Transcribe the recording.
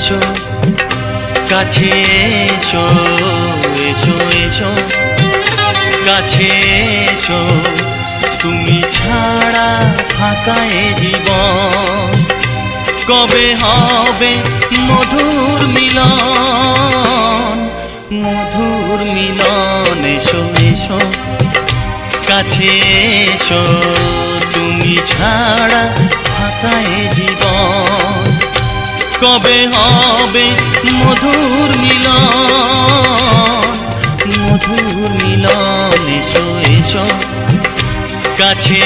এসো কাছে এসো এসো এসো কাছে এসো তুমি ছাড়া ফাঁকা এ জীবন কবে হবে মধুর মিলন মধুর মিলন এসো এসো কাছে এসো তুমি ছাড়া ফাঁকা এ জীবন কবে হবে মধুর মিলন এসো এসো কাছে